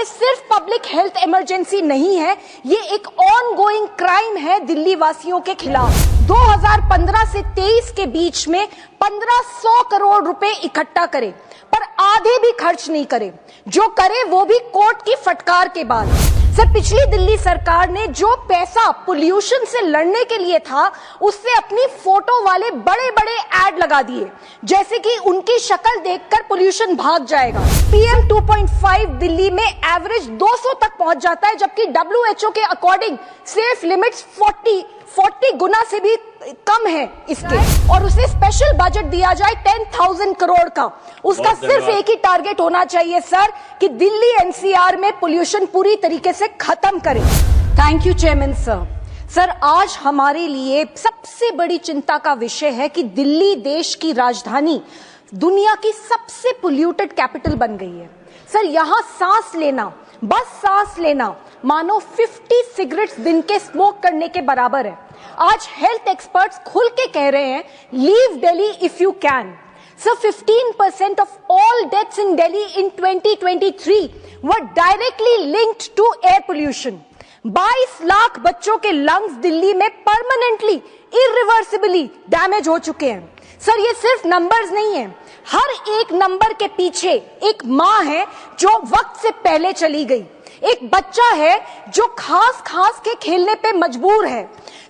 सिर्फ public health emergency नहीं है, ये एक ऑनगोइंग क्राइम है दिल्ली वासियों के खिलाफ। 2015 से 23 के बीच में 1500 करोड़ रुपए इकट्ठा करे, पर आधे भी खर्च नहीं करे, जो करे वो भी कोर्ट की फटकार के बाद। सर, पिछली दिल्ली सरकार ने जो पैसा पोल्यूशन से लड़ने के लिए था, उससे अपनी फोटो वाले बड़े बड़े एड लगा दिए, जैसे कि उनकी शक्ल देखकर पोल्यूशन भाग जाएगा। PM 2.5 दिल्ली में एवरेज 200 तक पहुंच जाता है, जबकि WHO के अकॉर्डिंग सेफ लिमिट्स 40 गुना से भी कम है इसके, और उसे स्पेशल बजट दिया जाए 10,000 करोड़ का। उसका सिर्फ एक ही टारगेट होना चाहिए सर, कि दिल्ली NCR में पोल्यूशन पूरी तरीके से खत्म करे। Thank you chairman sir. Sir, आज हमारे लिए सबसे बड़ी चिंता का विषय है कि दिल्ली देश की राजधानी, दुनिया की सबसे पोल्यूटेड कैपिटल बन गई है। सर, यहाँ सांस लेना, बस सांस लेना, मानो 50 सिगरेट्स दिन के स्मोक करने के बराबर है। आज हेल्थ एक्सपर्ट्स खुल के कह रहे हैं, leave Delhi if you can. Sir, 15% of all deaths in Delhi in 2023 were directly linked to air pollution. 22 lakh बच्चों के लंग्स दिल्ली में परमानेंटली, इरिवर्सिबली डैमेज हो चुके हैं। सर, ये सिर्फ नंबर्स नहीं है, हर एक नंबर के पीछे एक माँ है जो वक्त से पहले चली गई, एक बच्चा है जो खास के खेलने पे मजबूर है।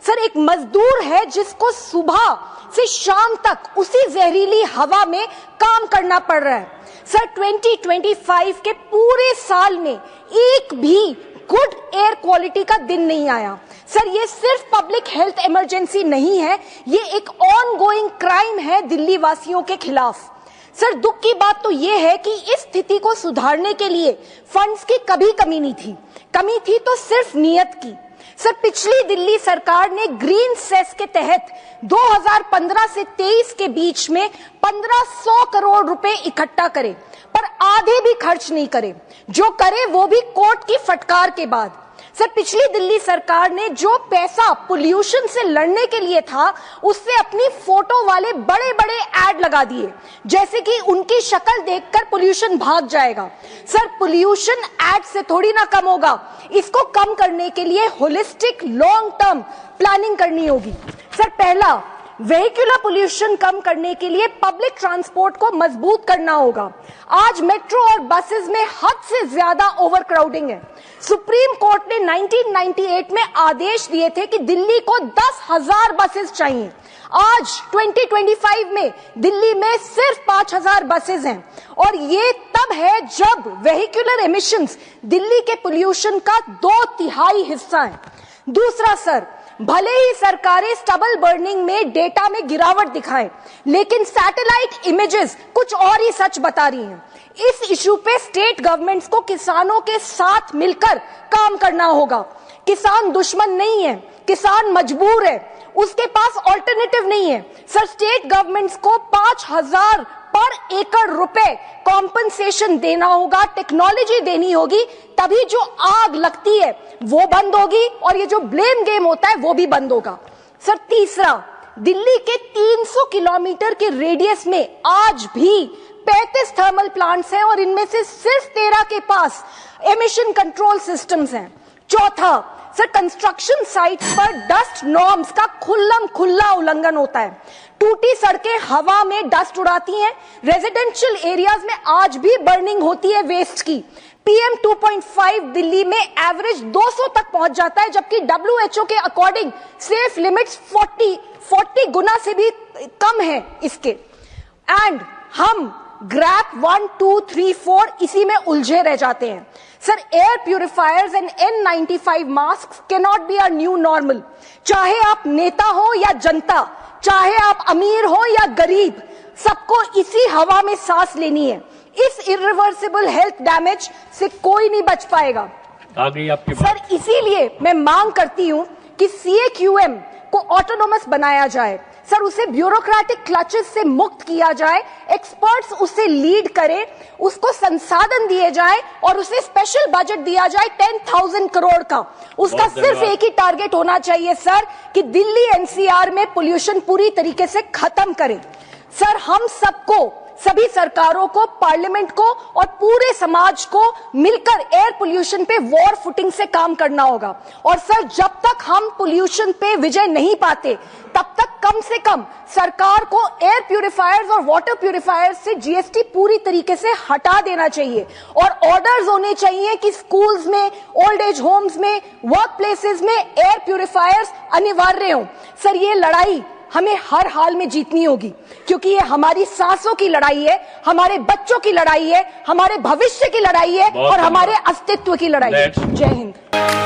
सर, एक मजदूर है जिसको सुबह से शाम तक उसी जहरीली हवा में काम करना पड़ रहा है। सर, 2025 के पूरे साल में एक भी गुड एयर क्वालिटी का दिन नहीं आया। सर, ये सिर्फ पब्लिक हेल्थ इमरजेंसी नहीं है, ये एक ऑनगोइंग क्राइम है दिल्ली वासियों के खिलाफ। सर, दुख की बात तो ये है कि इस स्थिति को सुधारने के लिए फंड्स की कभी कमी नहीं थी, कमी थी तो सिर्फ नीयत की। सर, पिछली दिल्ली सरकार ने ग्रीन सेस के तहत 2015 से 23 के बीच में 1500 करोड़ रुपए इकट्ठा करे, पर आधे भी खर्च नहीं करे, जो करे वो भी कोर्ट की फटकार के बाद। सर, पिछली दिल्ली सरकार ने जो पैसा पोल्यूशन से लड़ने के लिए था, उससे अपनी फोटो वाले बड़े बड़े एड लगा दिए, जैसे कि उनकी शक्ल देखकर पोल्यूशन भाग जाएगा। सर, पोल्यूशन एड से थोड़ी ना कम होगा, इसको कम करने के लिए होलिस्टिक लॉन्ग टर्म प्लानिंग करनी होगी। सर, पहला, वेहिकुलर पोल्यूशन कम करने के लिए पब्लिक ट्रांसपोर्ट को मजबूत करना होगा। आज मेट्रो और बसेस में हद से ज्यादा ओवरक्राउडिंग है। सुप्रीम कोर्ट ने 1998 में आदेश दिए थे कि दिल्ली को 10,000 बसेस चाहिए। आज 2025 में दिल्ली में सिर्फ 5,000 बसेस हैं, और ये तब है जब वेहिकुलर एमिशंस दिल्ली के पोल्यूशन का 2/3 हिस्सा है। दूसरा सर, भले ही सरकारें स्टबल बर्निंग में डेटा में गिरावट दिखाएं, लेकिन सैटेलाइट इमेजेस कुछ और ही सच बता रही हैं। इस इशू पे स्टेट गवर्नमेंट्स को किसानों के साथ मिलकर काम करना होगा। किसान दुश्मन नहीं है, किसान मजबूर है, उसके पास ऑल्टरनेटिव नहीं है। सर, स्टेट गवर्नमेंट्स को 5,000 पर एकड़ रुपए कॉम्पनसेशन देना होगा, टेक्नोलॉजी देनी होगी, तभी जो आग लगती है वो बंद होगी, और ये जो ब्लेम गेम होता है वो भी बंद होगा। सर, तीसरा, दिल्ली के 300 किलोमीटर के रेडियस में आज भी 35 थर्मल प्लांट्स हैं, और इनमें से सिर्फ 13 के पास एमिशन कंट्रोल सिस्टम्स हैं। चौथा सर, कंस्ट्रक्शन साइट्स पर डस्ट नॉर्म्स का खुल्ला उल्लंघन होता है। टूटी सड़कें हवा में डस्ट उड़ाती हैं। रेजिडेंशियल एरियाज में आज भी बर्निंग होती है वेस्ट की। PM 2.5 दिल्ली में एवरेज 200 तक पहुंच जाता है, जबकि WHO के अकॉर्डिंग सेफ लिमिट्स 40 गुना से भी कम है इसके। एंड हम ग्रैप 1, 2, 3, 4 इसी में उलझे रह जाते हैं। Sir, air purifiers and N95 mask cannot be a new normal. चाहे आप नेता हो या जनता, चाहे आप अमीर हो या गरीब, सबको इसी हवा में सांस लेनी है। इस इरिवर्सिबल हेल्थ डैमेज से कोई नहीं बच पाएगा। आ गई आपकी बात। सर, इसीलिए मैं मांग करती हूं कि CAQM को ऑटोनोमस बनाया जाए। सर, उसे ब्यूरोक्रेटिक क्लचेस से मुक्त किया जाए, एक्सपर्ट्स उसे लीड करें, उसको संसाधन दिए जाए, और उसे स्पेशल बजट दिया जाए 10,000 करोड़ का। उसका सिर्फ एक ही टारगेट होना चाहिए सर, कि दिल्ली NCR में पोल्यूशन पूरी तरीके से खत्म करें। सर, हम सबको सभी सरकारों को, पार्लियामेंट को और पूरे समाज को मिलकर एयर पोल्यूशन पे वॉर फुटिंग से काम करना होगा। और सर, जब तक हम पोल्यूशन पे विजय नहीं पाते तब तक कम से कम सरकार को एयर प्यूरिफायर्स और वाटर प्यूरिफायर्स से जीएसटी पूरी तरीके से हटा देना चाहिए और ऑर्डर्स होने चाहिए कि स्कूल्स में, ओल्ड एज होम्स में, वर्क प्लेसेस में एयर प्यूरिफायर्स अनिवार्य हो। सर, ये लड़ाई हमें हर हाल में जीतनी होगी, क्योंकि ये हमारी सांसों की लड़ाई है, हमारे बच्चों की लड़ाई है, हमारे भविष्य की लड़ाई है और हमारे अस्तित्व की लड़ाई है। जय हिंद।